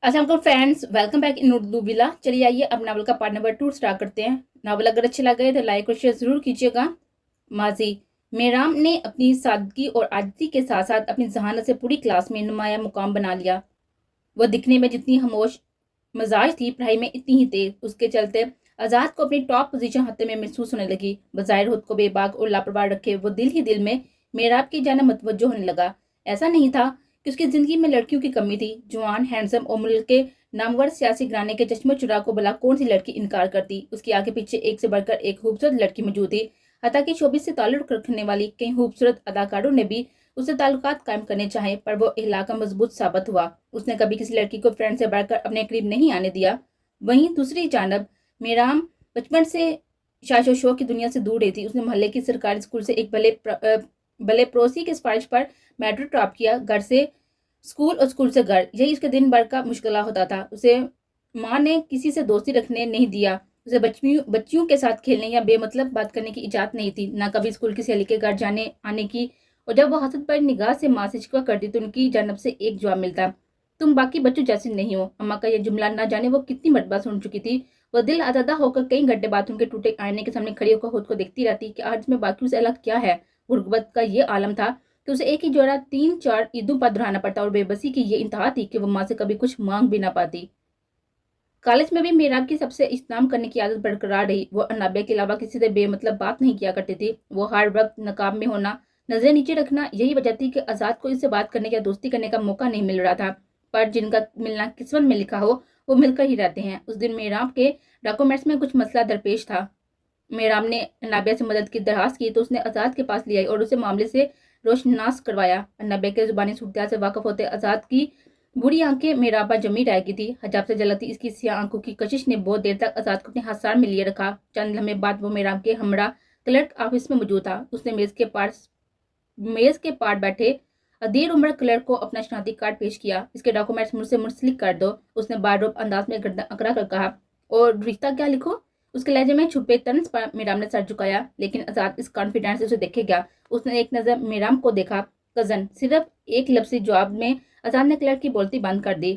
अस्सलाम friends, welcome back in Urdu villa. चलिए आइए अब नावल का पार्ट नंबर 2 स्टार्ट करते हैं। नावल अगर अच्छा लगे तो लाइक और शेयर जरूर कीजिएगा। माजी मेराम ने अपनी सादगी और आजिज़ी के साथ साथ अपनी जहानत से पूरी क्लास में नुमाया मुकाम बना लिया। वह दिखने में जितनी खामोश मजाज थी, पढ़ाई में इतनी ही तेज। उसके चलते आज़ाद को अपनी टॉप पोजीशन हाथ में महसूस होने लगी। बज़ाहिर खुद को बेबाक और लापरवाह रखे वो दिल ही दिल में मेराब की जाना मतवज्जो होने लगा। ऐसा नहीं था कि उसकी जिंदगी में लड़कियों की कमी थी। जवान, हैंडसम और मुल्क के नामवर सियासी घराने के चश्मे चुरा को भला कौन सी लड़की इनकार करती। उसके आगे पीछे एक से बढ़कर एक खूबसूरत लड़की मौजूद थी। हत्ता कि शोबिस से ताल्लुक रखने वाली कई खूबसूरत अदाकारों ने भी उससे ताल्लुकात कायम करने चाहे, पर वो इलाका मजबूत साबित हुआ। उसने कभी किसी लड़की को फ्रेंड से बढ़कर अपने करीब नहीं आने दिया। वहीं दूसरी जानब मेराम बचपन से शाशो शौक की दुनिया से दूर रही थी। उसने मोहल्ले की सरकारी स्कूल से एक भले पड़ोसी की सिफारिश पर मैट्रिक टॉप किया। घर से स्कूल और स्कूल से घर, यही उसके दिन भर का मुश्किल होता था। उसे माँ ने किसी से दोस्ती रखने नहीं दिया। उसे बच्चियों के साथ खेलने या बेमतलब बात करने की इजाजत नहीं थी, ना कभी स्कूल की सहेली के घर जाने आने की। और जब वो हसद पर निगाह से माँ से शिकवा करती तो उनकी जानब से एक जवाब मिलता, तुम बाकी बच्चों जैसे नहीं हो। अम्मा का यह जुमला ना जाने वो कितनी मरतबा सुन चुकी थी। वह दिल आजादा होकर कई घंटे बाथरूम के टूटे आईने के सामने खड़ी होकर खुद को देखती रहती कि आज में बाकियों से अलग क्या है। गुर्बत का ये आलम था कि उसे एक ही जोड़ा 3-4 ईदों पर दोहराना पड़ता और बेबसी की ये इंतहा थी कि वो माँ से कभी कुछ मांग भी ना पाती। कॉलेज में भी मेराब की सबसे इस्तेमाल करने की आदत बरकरार रही। वो अनाबिया के अलावा किसी से बेमतलब बात नहीं किया करती थी। वो हर वक्त नकाब में होना, नजरें नीचे रखना, यही वजह थी कि आजाद को इससे बात करने या दोस्ती करने का मौका नहीं मिल रहा था। पर जिनका मिलना किस्मत में लिखा हो वो मिलकर ही रहते हैं। उस दिन मेराब के डॉक्यूमेंट्स में कुछ मसला दरपेश था। मेराम ने नाबिया से मदद की दरखास्त की तो उसने आज़ाद के पास लिया और उसे मामले से रोशनास करवाया। नाबिया के जुबानी सूरत से वाकफ होते आज़ाद की बुरी आंखें मेराब पर जमी रहेगी थी। हजाब से जलती इसकी सियाह आंखों की कशिश ने बहुत देर तक आज़ाद को अपने हसार में लिए रखा। चंद लम्हे बाद वो मेराब के हमरा क्लर्क ऑफिस में मौजूद था। उसने मेज के पार बैठे अधीर उम्र क्लर्क को अपना शनाख्ती कार्ड पेश किया। इसके डॉक्यूमेंट्स मुझसे मुंसलिक कर दो, उसने बारूब अंदाज में अकड़ा कर कहा। और रिश्ता क्या लिखो? उसके लहजे में छुपे तंज पर मेराम ने सर झुकाया, लेकिन आजाद इस कॉन्फिडेंस से उसे देखेगा। उसने एक नजर मेराम को देखा। कजन, सिर्फ एक लफ्ज़ी जवाब में आजाद ने क्लर्क की बोलती बंद कर दी।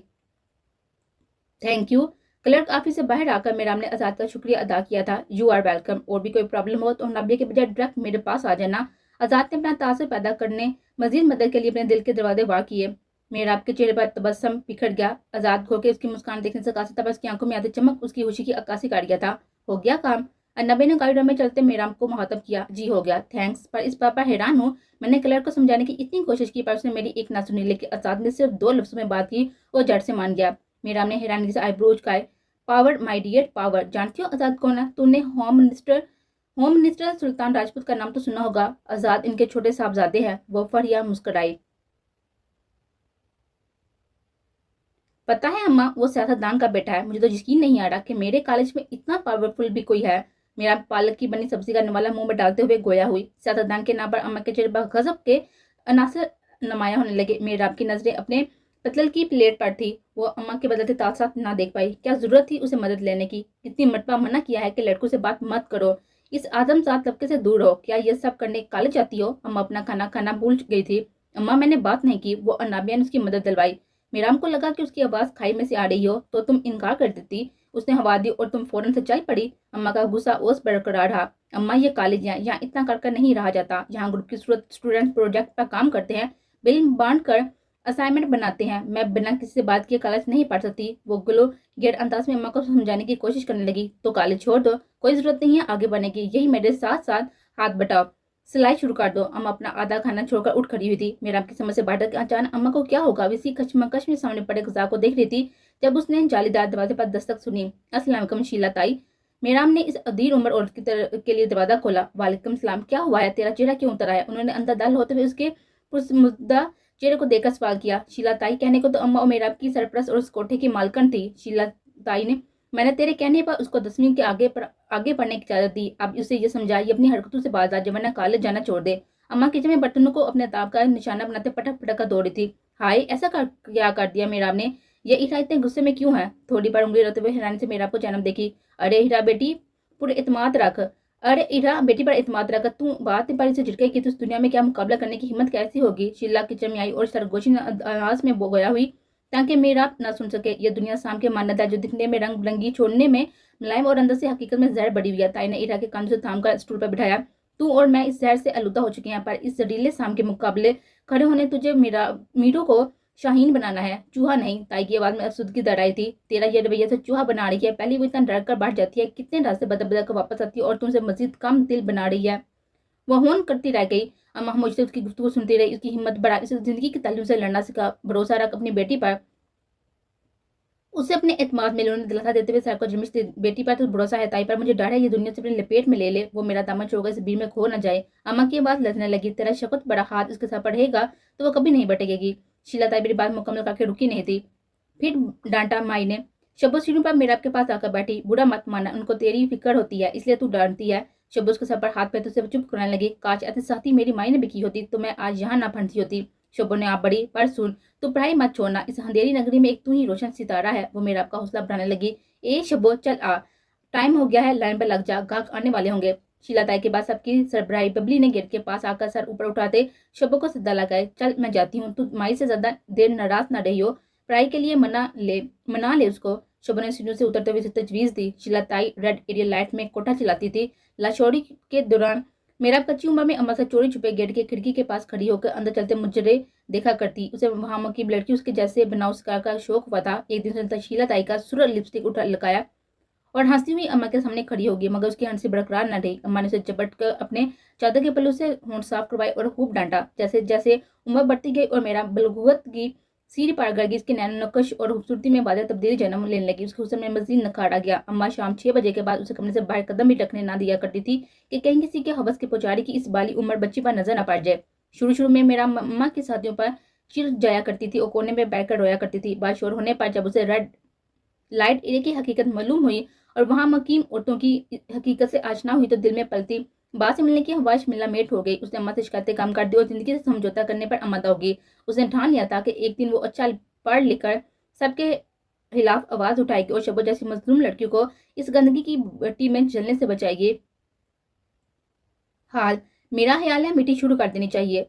Thank you. क्लर्क ऑफिस से बाहर आकर मेराम ने आजाद का शुक्रिया अदा किया था। You are welcome. और भी कोई प्रॉब्लम हो तो नाबिया के बजाय डायरेक्ट मेरे पास आ जाना। आजाद ने अपना तासुर पैदा करने मजीद मदद के लिए अपने दिल के दरवाजे वार किए। मेराब के चेहरे पर तबस्सुम बिखर गया। आजाद खो के उसकी मुस्कान देखने से कासी तब उसकी आंखों में आती चमक उसकी खुशी की अक्कासी काट गया था। हो गया काम? नबी ने कॉरिडोर में चलते मेराम को मुखातब किया। जी हो गया, थैंक्स। पर इस बात पर हैरान हूँ, मैंने क्लर्क को समझाने की इतनी कोशिश की पर उसने मेरी एक ना सुनी, लेकिन आजाद ने सिर्फ 2 लफ्ज़ों में बात की और झट से मान गया। मेराम ने हैरानी से आईब्रो उचकाए। Power my dear power. जानती हो आजाद कौन है? तुमने होम मिनिस्टर सुल्तान राजपूत का नाम तो सुना होगा। आजाद इनके छोटे साहबजादे हैं। वो फरिया मुस्कुराई। पता है अम्मा, वो सियासतदान का बेटा है। मुझे तो यकीन नहीं आ रहा कि मेरे कॉलेज में इतना पावरफुल भी कोई है। मेरा पालक की बनी सब्जी का नवाला मुंह में डालते हुए गोया हुई। सियासतदान के नाम पर अम्मा के चेहरे पर गजब के अनासर नुमाया होने लगे। मेरा की नजरें अपने पतल की प्लेट पर थी। वो अम्मा के बदलते तासुरात ना देख पाई। क्या जरूरत थी उसे मदद लेने की? कितनी मरतबा मना किया है कि लड़कों से बात मत करो, इस आदमजात तबके से दूर हो। क्या ये सब करने कॉलेज जाती हो? अम्मा अपना खाना खाना भूल गई थी। अम्मा, मैंने बात नहीं की। वो अनाबिया ने उसकी मदद दिलवाई। मेराम को लगा कि उसकी आवाज खाई में से आ रही हो तो तुम इनकार कर देती। उसने हवा दी और तुम फौरन से चल पड़ी। अम्मा का गुस्सा ओस बरकरार रहा। अम्मा, ये कॉलेज है, यहाँ इतना कर नहीं रहा जाता। यहाँ ग्रुप की सूरत स्टूडेंट प्रोजेक्ट पर काम करते हैं, बिल बांट कर असाइनमेंट बनाते हैं। मैं बिना किसी से बात किए कॉलेज नहीं पढ़ सकती। वो ग्लो गेट अंदाज में अम्मा को समझाने की कोशिश करने लगी। तो कॉलेज छोड़ दो, कोई जरूरत नहीं है आगे बढ़ने की। यही मेरे साथ साथ हाथ बटाओ, सिलाई शुरू कर दो। अम्मा अपना आधा खाना छोड़कर उठ खड़ी हुई थी। मेरा आपकी समझ से बाहर कि अचानक अम्मा को क्या होगा। इसी कश्मकश में सामने पड़े गुजार को देख रही थी जब उसने जालीदार दरवाजे पर दस्तक सुनी। अस्सलाम वालेकुम शीला ताई। मेराम ने इस अधीर उम्र औरत के लिए दरवाजा खोला। वालेकुम सलाम। क्या हुआ है? तेरा चेहरा क्यों उतर आया? उन्होंने अंदर दाल होते हुए उसके पुरस्मुद्दा चेहरे को देखकर सवाल किया। शीला ताई, कहने को तो अम्मा और मेराब की सरप्रस्त और उस कोठे की मालकन थी। शीला ताई ने, मैंने तेरे कहने पर उसको 10वीं के आगे पढ़ने की इजाजत दी। अब उसे ये समझाई अपनी हरकतों से बाज आ, वरना कॉलेज जाना छोड़ दे। अम्मा किचन में बर्तनों को अपने ताप का निशाना बनाते पटक पटक कर दौड़ी थी। हाय, ऐसा क्या कर दिया मेराब ने? ये हीरा इतने गुस्से में क्यों है? थोड़ी बार उंगली रखते हुए हैरानी से मेराब को जन्म देखी। अरे हीरा बेटी, पूरे इतमाद रख। अरे हीरा बेटी पर इतमाद रख। तू बात बारी से झिड़के की, तो इस दुनिया में क्या मुकाबला करने की हिम्मत कैसी होगी? शीला किचन में आई और सरगोशी आवाज में गोया हुई। ताकि मेरा ना सुन सके। यह दुनिया शाम के मान्यता है जो दिखने में रंग बिरंगी, छोड़ने में मुलायम और अंदर से हकीकत में जहर बड़ी हुई है। ताई ने ईरा के कान से थाम कर स्टूल पर बिठाया। तू और मैं इस जहर से आलूदा हो चुके हैं, पर इस जहरीले शाम के मुकाबले खड़े होने तुझे मीरू को शाहीन बनाना है, चूहा नहीं। ताई की आवाज में अफसुदगी दर आई थी। तेरा ये रवैया से चूहा बना रही है। पहले वो इतना डर कर बैठ जाती है, कितने रास्ते बदल बदल कर वापस आती है और तुमसे मजीद कम दिल बना रही है। वह होन करती रह गई। अम्मा खामोशी से उसकी गुफ्तगू सुनती रही। उसकी हिम्मत बढ़ा, इसे जिंदगी की तालीम से लड़ना सिखा, भरोसा रख अपनी बेटी पर। उसे अपने एतमाद में उन्होंने दिलासा देते हुए सर को जमिश दी। बेटी पर तो भरोसा है ताई पर, मुझे डर है ये दुनिया से अपनी लपेट में ले ले, वो मेरा दामन छोड़कर इस भीड़ में खो न जाए। अम्मा की बात लजने लगी। तेरा शकुत बड़ा हाथ इसके सर पर रहेगा तो वो कभी नहीं बटेगी। शीला ताई मेरी बात मुकम्मल करके रुकी नहीं थी। फिर डांटा माई ने। शब्बो सीढ़ियों पर मेरा आपके पास आकर बैठी। बुरा मत माना, उनको तेरी फिक्र होती है इसलिए तू डांटती है। शब्बो उसके सर पर हाथ पैर से चुप कराने लगी। काश ऐसी साथी मेरी माई ने भी की होती तो मैं आज यहाँ ना फंसी होती। शब्बो ने आप बड़ी, पर सुन, तू पढ़ाई मत छोड़ना, इस अंधेरी नगरी में एक तू ही रोशन सितारा है। वो मेरा आपका हौसला बढ़ाने लगी। ए शब्बो चल आ, टाइम हो गया है, लाइन पर लग जा, गाहक आने वाले होंगे। शीला ताई के बाद सबकी सरबराही बबली ने गेट के पास आकर सर ऊपर उठाते शब्बो को सद्दा लगाए। चल मैं जाती हूँ, तू माई से ज्यादा देर नाराज ना रही हो, पढ़ाई के लिए मना ले उसको। शोभा ने सीढ़ियों से उतरते हुए तजवीज दी। शीला ताई रेड एरियल लाइट में कोठा चलाती थी। लाशौरी के दौरान मेरा कच्ची उम्र में अम्मा से चोरी छुपे गेट के खिड़की के पास खड़ी होकर अंदर चलते मुजरे देखा करती। उसे वहां की लड़की उसके जैसे बनाव शिकार का शौक हुआ था। एक दिन से शीला ताई का सुर लिपस्टिक उठा लगाया और हंसती हुई अम्मा के सामने खड़ी होगी, मगर उसकी हंसी बरकरार न रही। अम्मा ने उसे झपट कर अपने चादर के पल्लू से होंठ साफ करवाए और खूब डांटा। जैसे जैसे उम्र बढ़ती गई और मेरा बलगुवत की सीढ़ी पार कर गई, इसके नैनो नकश और खूबसूरती में वादा तब्दीली जन्म लेने लगी। उसके हुस्न में मजीद नखारा गया। अम्मा शाम 6 बजे के बाद उसे कमरे से बाहर कदम भी रखने ना दिया करती थी कि कहीं किसी के हवस के पुजारी की इस बाली उम्र बच्ची पर नजर न पड़ जाए। शुरू में मेरा अम्मा के साथियों पर चिर जाया करती थी और कोने में बैठकर रोया करती थी। बात शोर होने पर जब उसे रेड लाइट एरिया की हकीकत मालूम हुई और वहां मकीम औरतों की हकीकत से आशना हुई तो दिल में पलती बात से मिलने की ख्वाहिश मिलना मेट हो गई। उसने अम्मा से शिकायतें कम कर दी और जिंदगी से समझौता करने पर आमादा होगी। उसने ठान लिया था कि एक दिन वो अच्छा पढ़ लिख कर सबके खिलाफ आवाज उठाएगी और शब्बो जैसी मजलूम लड़कियों को इस गंदगी की भट्टी में जलने से बचाएगी। मेरा ख्याल है मीटिंग शुरू कर देनी चाहिए।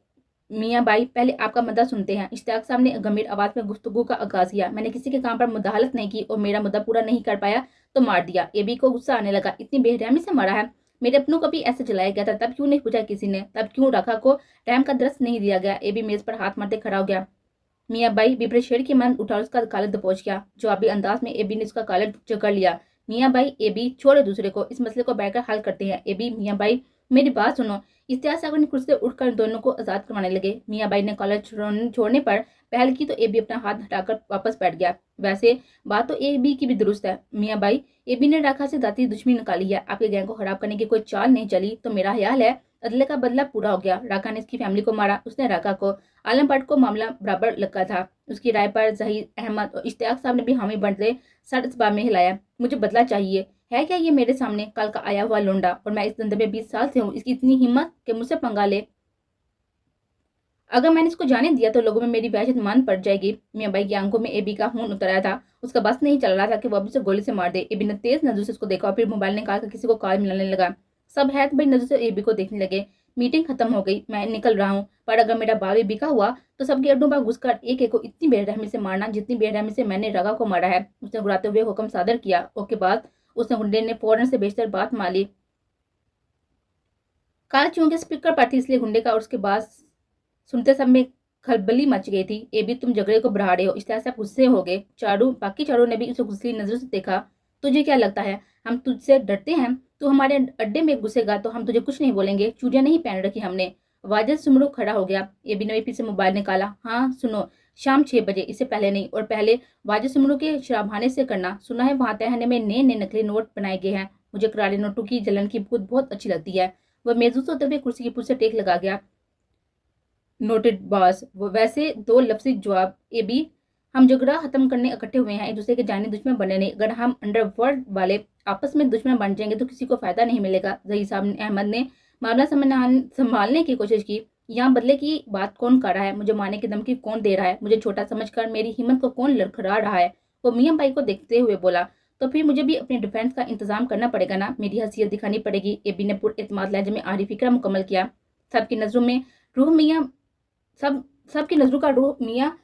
मियाँ बाई पहले आपका मुद्दा सुनते हैं। इश्तियाक साहब ने गंभीर आवाज में गुफ्तगू का आगाज किया। मैंने किसी के काम पर मुदाखलत नहीं की और मेरा मुद्दा पूरा नहीं कर पाया तो मार दिया। एबी को गुस्सा आने लगा। इतनी बेरहमी से मारा है? मेरे अपनों को भी ऐसे जलाया गया था, तब क्यों नहीं पूछा किसी ने? तब क्यों रखा को रहम का दरस नहीं दिया गया? एबी मेज पर हाथ मारते खड़ा हो गया। मियाँ बाई बिबरे शेर की मन उठा उसका कालर दबोच गया। जवाबी अंदाज में एबी ने उसका कालर जकड़ लिया। मियाँ बाई एबी छोड़े दूसरे को, इस मसले को बैठकर हल करते हैं। एबी मियाँ बाई मेरी बात सुनो। इश्तियाक साहब ने कुर्सी से उठकर दोनों को आजाद करवाने लगे। मियाँ बाई ने कॉलर छोड़ने पर पहल की तो एबी अपना हाथ हटाकर वापस बैठ गया। वैसे बात तो एबी की भी दुरुस्त है मियाँ बाई, एबी ने राखा से जाती दुश्मनी निकाली है। आपके गैंग को खराब करने की कोई चाल नहीं चली तो मेरा ख्याल है अदले का बदला पूरा हो गया। राका ने इसकी फैमिली को मारा, उसने राका को, आलम भट्ट को मामला बराबर लगा था। उसकी राय पर जहीर अहमद और इश्तियाक साहब ने भी हामी बढ़ते सर इस बार में हिलाया। मुझे बदला चाहिए। है क्या ये मेरे सामने कल का आया हुआ लोंडा, और मैं इस धंधे में 20 साल से हूँ। इसकी इतनी हिम्मत कि मुझसे पंगा ले। अगर मैंने इसको जाने दिया तो लोगों में मेरी वहशत मान पड़ जाएगी। मियाँ बाई की आंखों में एबी का खून उतर आया था। उसका बस नहीं चल रहा था कि वो अभी से गोली से मार दे। एबी ने तेज नजर से उसको देखा और फिर मोबाइल निकालकर किसी को कॉल मिलाने लगा। सब हैरत भरी नजर से एबी को देखने लगे। मीटिंग खत्म हो गई, मैं निकल रहा हूँ, पर अगर मेरा बाल भी बिका हुआ तो सबके अड्डों पर घुसकर एक एक को इतनी बेरहमी से मारना जितनी बेरहमी से मैंने रगा को मारा है। उसने गुड़ाते हुए हुक्म सादर किया। उसके बाद उसने गुंडे ने फौरन से बेचकर बात मान ली। कार चूंकि स्पीकर पर थी इसलिए गुंडे का और उसके बाद सुनते सब में खलबली मच गई थी। एबी तुम झगड़े को बढ़ा रहे हो, इस तरह से आप गुस्से हो गए। बाकी चारों ने भी उसे गुस्से नजर से देखा। तुझे क्या लगता है हम तुझसे डरते हैं? तू हमारे अड्डे में घुसेगा तो हम तुझे कुछ नहीं बोलेंगे। चूड़ियां नहीं पहन रखी हमने। वाजिद सुमरू खड़ा हो गया। एबी ने फिर से मोबाइल निकाला। हाँ सुनो, शाम 6 बजे, इससे पहले नहीं, और पहले वाजिद सुमरू के शराबखाने से करना। सुना है वहां तहने में नए नए नकली नोट बनाए गए हैं। मुझे करारे नोटों की जलन की खुद बहुत अच्छी लगती है। वह मेजूस होते हुए कुर्सी की पुल से टेक लगा गया। Noted boss. वो वैसे 2 लफ्जी जवाब। एबी हम झगड़ा खत्म करने इकट्ठे हुए हैं, एक दूसरे के जानी दुश्मन बने नहीं। अगर हम अंडरवर्ल्ड वाले आपस में दुश्मन बन जाएंगे तो किसी को फायदा नहीं मिलेगा। जही साहब अहमद ने मामला संभालने की कोशिश की। यहाँ बदले की बात कौन कर रहा है? मुझे मारने की धमकी कौन दे रहा है? मुझे छोटा समझकर मेरी हिम्मत को कौन लड़खड़ा रहा है? वो मियाँ बाई को देखते हुए बोला। तो फिर मुझे भी अपने डिफेंस का इंतजाम करना पड़ेगा ना, मेरी हैसियत दिखानी पड़ेगी। एबी ने पुर एतमाद लहजे में आरी फिक्रा मुकम्मल किया। सबकी नजरों में रूह मियाँ सबकी नजरों का रूह मियाँ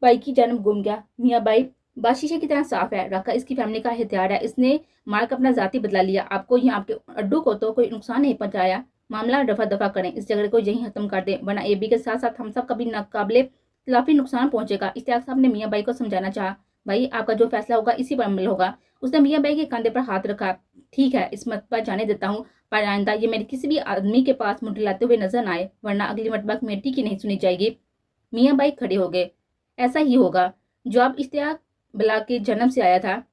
भाई की जन्म गुम गया। मियाँ भाई बात शीशे की तरह साफ है। रखा इसकी फैमिली का हथियार है। इसने मार्क अपना जाति बदला लिया। आपको यहाँ आपके अड्डू को तो कोई नुकसान नहीं पहुंचाया। मामला रफा दफा करें, इस झगड़े को यहीं खत्म कर दें, वरना एबी के साथ साथ हम सब कभी नाकाबिले काफी नुकसान पहुंचेगा। इश्तियाक साहब ने मियाँ भाई को समझाना चाहा। भाई आपका जो फैसला होगा इसी पर अमल होगा। उसने मियाँ भाई के कंधे पर हाथ रखा। ठीक है, इस मत पर जाने देता हूँ, पर आइंदा ये मेरे किसी भी आदमी के पास मुंडलाते हुए नजर न आए, वरना अगली मरतबा कमेटी की नहीं सुनी जाएगी। मियाँ भाई खड़े हो गए। ऐसा ही होगा। जवाब इश्तियाक बला के जन्म से आया था।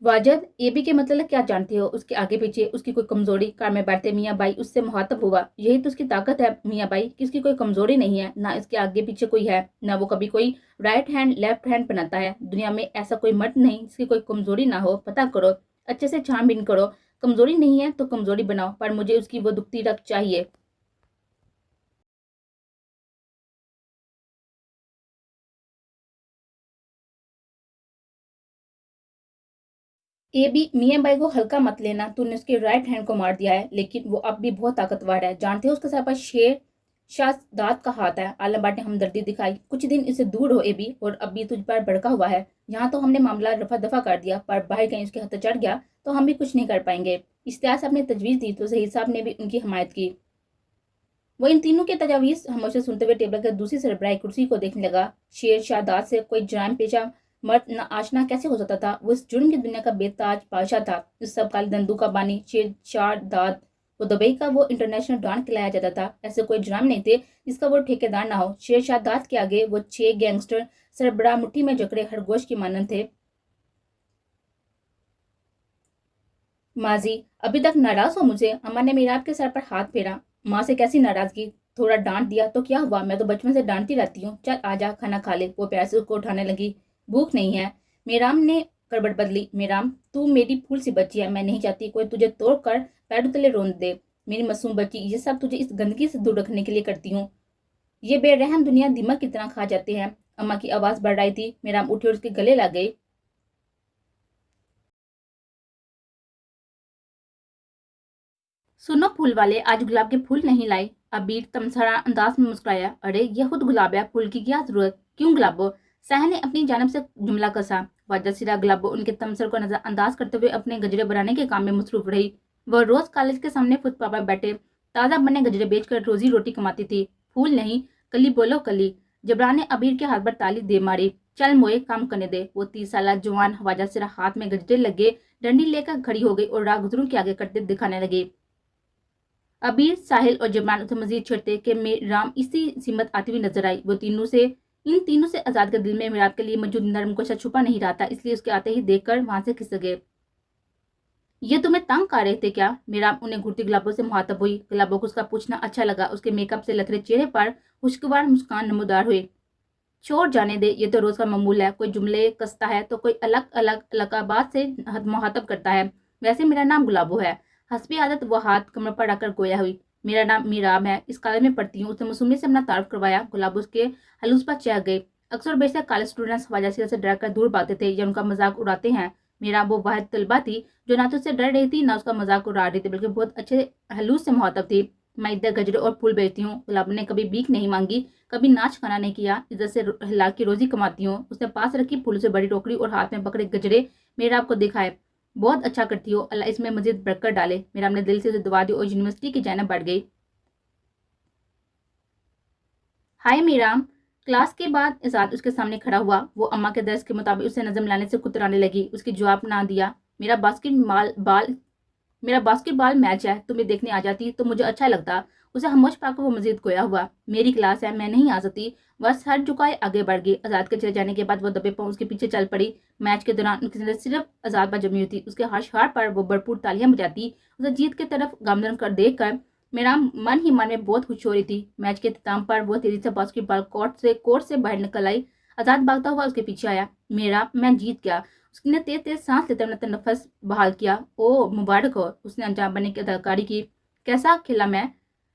वाजद, एबी के मतलब क्या जानते हो? उसके आगे पीछे उसकी कोई कमजोरी? कार में बैठते मियाँ भाई उससे मुहातब हुआ। यही तो उसकी ताकत है मियाँ भाई, कि उसकी कोई कमजोरी नहीं है, ना इसके आगे पीछे कोई है, ना वो कभी कोई राइट हैंड लेफ्ट हैंड बनाता है। दुनिया में ऐसा कोई मर्द नहीं जिसकी कोई कमजोरी ना हो। पता करो, अच्छे से छानबीन करो। कमजोरी नहीं है तो कमजोरी बनाओ, पर मुझे उसकी वो दुखती रख चाहिए। ये भी मियाँ भाई को हल्का मत लेना। तूने उसके राइट हैंड को मार दिया है, लेकिन वो अब भी बहुत ताकतवर है। जानते हो उसके सर पर शेर शाहजाद का हाथ है। आलम भट्ट ने हमदर्दी दिखाई। कुछ दिन इससे दूर हो एबी, और अब भी तुझ पर भड़का हुआ है। यहाँ तो हमने मामला रफा दफा कर दिया, पर बाहर कहीं उसके हाथ चढ़ गया तो हम भी कुछ नहीं कर पाएंगे। इश्तियाक साहब ने तजवीज़ दी तो जहीर साहब ने भी उनकी हमायत की। वो इन तीनों के तजावीज़ खामोशी सुनते हुए टेबल के दूसरी सरबराही कुर्सी को देखने लगा। शेर शाहजाद से कोई जराइम पेशा मर्द न आशना कैसे हो सकता था? वो इस जुर्म की दुनिया का बेताज बादशाह था। इस सब काले धंधू का बानी शेर शाहजाद। वो दुबई का वो इंटरनेशनल डॉन कहलाया जाता था। ऐसे कोई जुर्म नहीं थे जिसका वो ठेकेदार ना हो। शेर शाहजाद के आगे वो 6 गैंगस्टर सरबराह मुट्ठी में जकड़े खरगोश की मानन थे। माजी, अभी तक नाराज हो मुझे? अम्मा ने मीराब के सर पर हाथ फेरा। माँ से कैसी नाराजगी? थोड़ा डांट दिया तो क्या हुआ? मैं तो बचपन से डांटती रहती हूँ। चल आजा, खाना खा ले। वो पैसे उसको उठाने लगी। भूख नहीं है। मीराम ने करवट बदली। मीराम, तू मेरी फूल सी बच्ची है। मैं नहीं चाहती कोई तुझे तोड़ कर पैरों तले रोन दे। मेरी मासूम बच्ची, ये सब तुझे इस गंदगी से दूर रखने के लिए करती हूँ। ये बेरहम दुनिया दीमक की तरह खा जाते हैं। अम्मा की आवाज बढ़ रही थी। मीराम उठी और उसके गले लग गई। सुनो फूल वाले, आज गुलाब के फूल नहीं लाए? अबीर तमसारा अंदाज में मुस्कुराया। अरे यह खुद गुलाब है, फूल की क्या जरूरत? क्यों गुलाबो? सहन ने अपनी जानब से जुमला कसा। वाजा सिरा गुलाबो उनके तमसर को नजरअंदाज करते हुए अपने गजरे बनाने के काम में मसरूफ रही। वह रोज कॉलेज के सामने फुटपाथ पर बैठे ताज़ा बने गजरे बेचकर रोजी रोटी कमाती थी। फूल नहीं, कली बोलो कली। जबरान ने अबीर के हाथ पर ताली दे मारी। चल मोए, काम करने दे। वो 30 साल जवान हवाजा सिरा हाथ में गजरे लगे डंडी लेकर खड़ी हो गई और राहगुजरों के आगे करते दिखाने लगी। अबीर, साहिल और जबरान उसे मजीद छेड़ते कि मीराम इसी सिमत आती हुई नजर आई। वो इन तीनों से आजाद के दिल में मीराब के लिए मौजूद नरम कोशा छुपा नहीं रहा था, इसलिए उसके आते ही देखकर वहां से खिसक गए। ये तुम्हें तंग कर रहे थे क्या? मीराब उन्हें घूरती गुलाबों से मुहातब हुई। गुलाबों को उसका पूछना अच्छा लगा। उसके मेकअप से लथड़े चेहरे पर खुशगवार मुस्कान नमूदार हुए। छोड़ जाने दे, ये तो रोज का मामूल है। कोई जुमले कसता है तो कोई अलग अलग लकाबात से मुहातब करता है। वैसे मेरा नाम गुलाबो है। हस्बी आदत वो हाथ कमर पर रखकर गोया हुई। मेरा नाम मीराब है, इस कॉलेज में पढ़ती हूँ। उसने मासूमियत से अपना तारुफ करवाया। गुलाबो उसके हलूस पर चढ़ गए। अक्सर बेशक कॉलेज स्टूडेंट्स वजह से डर कर दूर भागते थे या उनका मजाक उड़ाते हैं। मेरा वो वाहिद तलबा थी जो ना तो उससे डर रही थी ना उसका मजाक उड़ा रही थी, बल्कि बहुत अच्छे हलूस से मुहातब थी। मैं इधर गजरे और फूल बेचती हूँ। गुलाबो ने कभी भीख नहीं मांगी, कभी नाच खाना नहीं किया। इज्जत से हलाल की रोजी कमाती हूँ। उसने पास रखी फूलों से बड़ी टोकरी और हाथ में पकड़े गजरे मेराब को दिखाए। बहुत अच्छा करती हो, अल्लाह इसमें मजीद बरकत डाले। मेराब ने दिल से उसे दुआ दी और यूनिवर्सिटी की जानिब बढ़ गई। हाय मीराम। क्लास के बाद इजाद उसके सामने खड़ा हुआ। वो अम्मा के दर्ज के मुताबिक उसे नजम लाने से कुतराने लगी। उसकी जवाब ना दिया। मेरा बास्केटबॉल मैच है, तुम्हें देखने आ जाती तो मुझे अच्छा लगता। उसे खामोश पाकर वो मजीद गोया हुआ। मेरी क्लास है, मैं नहीं आ सकती। वह सर झुकाए आगे बढ़ गई। आजाद के चले जाने के बाद वो दबे पांव उसके पीछे चल पड़ी। मैच के दौरान उनकी नजर सिर्फ आजाद पर जमी हुई थी। उसके हाश-हार पर वो भरपूर तालियां बजाती उसे जीत की तरफ गामजन कर देख कर मेरा मन ही मन में बहुत खुश हो रही थी। मैच के इख्तिताम पर वो तेजी से बास्केटबॉल कोर्ट से बाहर निकल आई। आजाद भागता हुआ उसके पीछे आया। मैं जीत गया। उसने तेज तेज सांस लेते हुए नफस बहाल किया। ओ मुबारक हो। उसने अंजाम बनने की अदाकारी की। कैसा खेला मैं?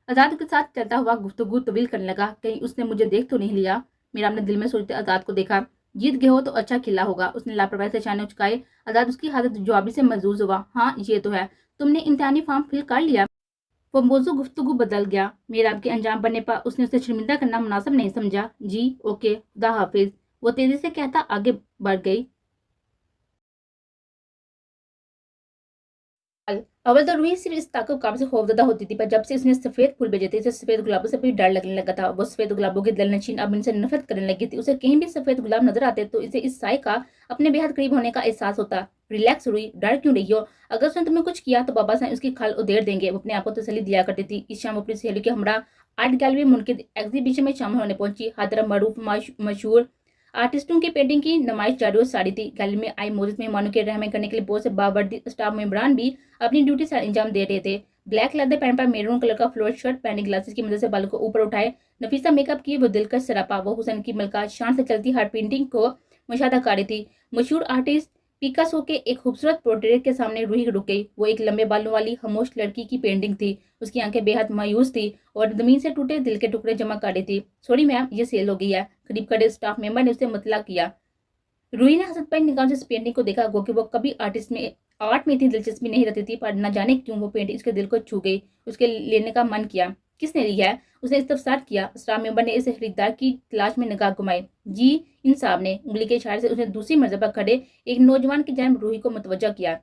आजाद के साथ चलता हुआ गुफ्तगू तवील करने लगा। कहीं उसने मुझे देख तो नहीं लिया? मीराब ने दिल में सोचते आजाद को देखा। जीत गए हो तो अच्छा खिला होगा। उसने लापरवाही से शाने उचकाए। आजाद उसकी हालत जवाबी से महजूज हुआ। हाँ ये तो है। तुमने इम्तिहानी फॉर्म फिल कर लिया? वो मौजू गुफ्तगू बदल गया। मेराब के अंजाम बनने पर उसने उसे शर्मिंदा करना मुनासिब नहीं समझा। जी ओके, खुदा हाफिज, वो तेजी से कहता आगे बढ़ गई। अव्वल तो रूही सिर्फ इस ताक़ुब काम से खौफज़दा होती थी, पर जब से उसने सफ़ेद फूल भेजे थे, उसे सफ़ेद गुलाबों से भी डर लगने लगा था। वो सफ़ेद गुलाबों की दिलनशीन अब इनसे नफ़रत करने लगी थी। उसे कहीं भी सफ़ेद गुलाब नज़र आते तो इसे इस साए का अपने बेहद करीब होने का एहसास होता। रिलैक्स रूही, डर क्यों रही हो? अगर उसने तुम्हें कुछ किया तो बाबा साईं उसकी खाल उधेड़ देंगे, वो अपने आप को तसल्ली दिया करती थी। इस शाम वो अपनी सहेलियों के हमरा आर्ट गैलरी में मुनक़िद एग्जीबिशन में शामिल होने पहुंची। हर तरफ मरूफ मशहूर आर्टिस्टों की पेंटिंग की नुमाइश जारी और सारी थी। गैलरी में आए मौजूद मेहमानों के रहम करने के लिए बहुत से बावर्दी स्टाफ मेंबरान भी अपनी ड्यूटी से अंजाम दे रहे थे। ब्लैक लेदर पैंट पर मेरून कलर का फ्लोर शर्ट पहने, ग्लासेस की मदद से बालों को ऊपर उठाए, नफीसा मेकअप किए, वो दिलकश सरापा, वो हुसैन की मलका शान से चलती हर पेंटिंग को मुशाहिदा कर रही थी। मशहूर आर्टिस्ट पिकासो के एक खूबसूरत पोर्ट्रेट के सामने रूही रुक गई। वो एक लंबे बालों वाली खामोश लड़की की पेंटिंग थी। उसकी आंखें बेहद मायूस थी और जमीन से टूटे दिल के टुकड़े जमा कर रही थी। सॉरी मैम, ये सेल हो गई है, करीब खड़े स्टाफ मेंबर ने उसे मुतला किया। रूही ने हसत पर निगाह से इस पेंटिंग को देखा। गो कि वो कभी आर्ट में इतनी दिलचस्पी नहीं रखती थी, पर न जाने क्यों वो पेंटिंग उसके दिल को छू गई। उसके लेने का मन किया। किसने लिया है? उसने इस्तफसार किया। स्टाफ मेंबर ने इस खरीदार की तलाश में निगाह घुमाई। जी, इन साहब ने उंगली के इशारे से उसने दूसरी मर्तबा खड़े एक नौजवान की जानब रूही को मुतवज्जो किया।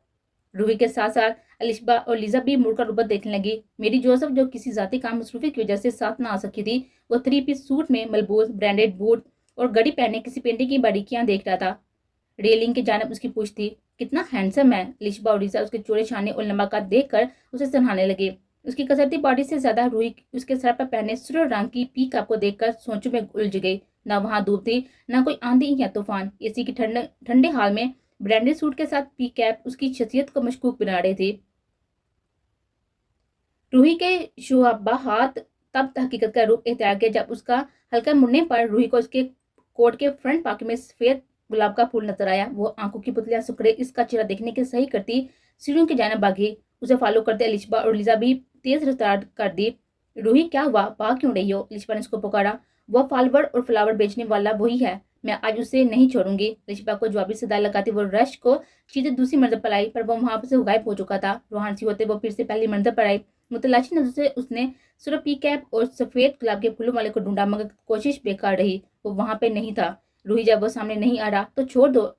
रूही के साथ साथ अलिशबा और लीजा भी मुड़कर रुबत देखने लगी। मेरी जोसेफ, जो किसी जाती काम मसरूफियत की वजह से साथ ना आ सकी थी, वो 3 पीस सूट में मलबूस ब्रांडेड बूट और घड़ी पहने किसी पेंटिंग की बारीकियां देख रहा था। रेलिंग की जानब उसकी पूछ थी। कितना हैंडसम है! लिशबा और रीजा उसके चौड़े शाने और लंबा कद देखकर उसे सराहने लगे। उसकी कसरती बॉडी से ज्यादा रूही उसके सर पर पहने सुर्ख रंग की पी कैप को देखकर सोचों में उलझ गई। ना वहां धूप थी, ना कोई आंधी या तूफान। एसी की ठंडे हाल में ब्रांडेड सूट के साथ पी कैप उसकी शख्सियत को मशकूक बना रही थी। रूही के शुआबा हाथ तब हकीकत का रूप इख्तियार किया जब उसका हल्का मुड़ने पर रूही को उसके कोट के फ्रंट पॉकेट में सफेद गुलाब का फूल नजर आया। वो आंखों की पुतलियां सुखड़े इसका चेहरा देखने के सही करती सीढ़ियों की जानिब भागी। उसे फॉलो करते अलिशबा और लीजा भी तेज रफ्तार कर दी। रूही, क्या हुआ? भाग क्यों रही हो? अलिशबा ने उसको पुकारा। वो फॉलोवर और फ्लावर बेचने वाला वही है, मैं आज उसे नहीं छोड़ूंगी। अलिशबा को जवाबी सदा लगाती वो रश को चीजें दूसरी मंजिल पर आई, पर वो वहां से गायब हो चुका था। रूहान सी होते वो फिर से पहली मंजिल पर आई। मुतलाशी नजर से उसने सिर्फ पी कैप और सफेद गुलाब के फूलों वाले को ढूंढा, मगर कोशिश बेकार रही। वो वहां पे नहीं था। रूही, जब वो सामने नहीं आ रहा तो छोड़ दो।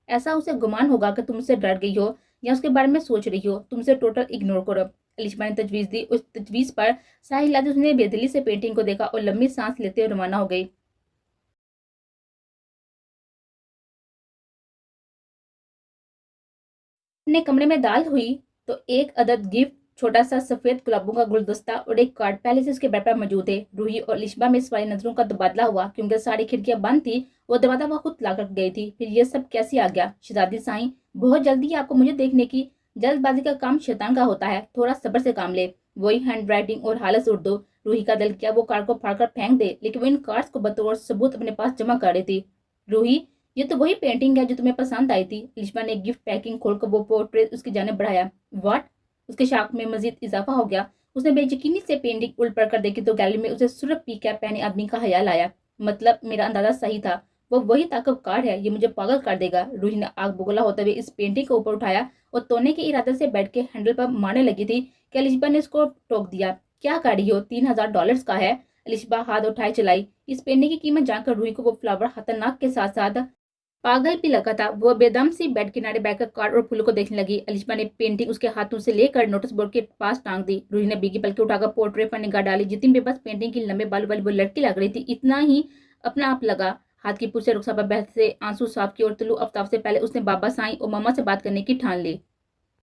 ऐसा उसे गुमान होगा कि तुमसे डर गई हो या उसके बारे में सोच रही हो। तुमसे टोटल इग्नोर करो। अलिशबा ने तजवीज दी। उस तजवीज पर साहिल लादी उसने बेदिली से पेंटिंग को देखा और लंबी सांस लेते हुए रवाना हो गई। अपने कमरे में दाल हुई तो एक अदद गिफ्ट, छोटा सा सफेद गुलाबों का गुलदस्ता और एक कार्ड पहले से उसके बेड पर मौजूद थे। रूही और लिशबा में इस वाली नजरों का तबादला हुआ। क्योंकि सारी खिड़कियां बंद थी, वो दरवाजा वह खुद ला कर गई थी। फिर ये सब कैसे आ गया? शहजादी साईं, बहुत जल्दी है आपको मुझे देखने की। जल्दबाजी का काम शैतान का होता है, थोड़ा सब्र से काम ले। वही हैंड राइटिंग और हालस उर्दू। रूही का दिल किया वो कार्ड को फाड़कर फेंक दे, लेकिन वो इन कार्ड्स को बतौर सबूत अपने पास जमा कर रही थी। रूही, ये तो वही पेंटिंग है जो तुम्हें पसंद आई थी। लिशबा ने गिफ्ट पैकिंग खोलकर वो पोर्ट्रेट उसकी जानिब बढ़ाया। व्हाट? उसके शाख में मजीद इजाफा हो गया। उसने बेयकीनी से पेंटिंग उल्ट पढ़कर देखी तो गैलरी में उसे सुर्ख पी कैप पहने आदमी का ख्याल आया। मतलब मेरा अंदाजा सही था, वो वही ताकतकार है, ये मुझे पागल कर देगा। रूही ने आग बगोला होते हुए इस पेंटिंग को ऊपर उठाया और तोड़ने के इरादे से बेड के हैंडल पर मारने लगी थी कि अलिशबा ने उसको टोक दिया। क्या कर रही हो? $3000 का है। अलिशबा हाथ उठाए चलाई। इस पेंटिंग की कीमत जानकर रूही को वो फ्लावर खतरनाक के साथ साथ पागल भी लगा था। वो बेदम सी बेड किनारे बैठकर कार्ड और फूलों को देखने लगी। अलिशबा ने पेंटिंग उसके हाथों से लेकर नोटिस बोर्ड के पास टांग दी। रूही ने बीगी पलके उठाकर पोर्ट्रेट पर निगाह डाली। जितनी बेबस पेंटिंग की लंबे बालों वाली वो लड़की लग रही थी, इतना ही अपना आप लगा। हाथ की पूछ से रुखसा पर बहस से आंसू साफ किए और तुलू आफ्ताब से पहले उसने बाबा साईं और मामा से बात करने की ठान ली।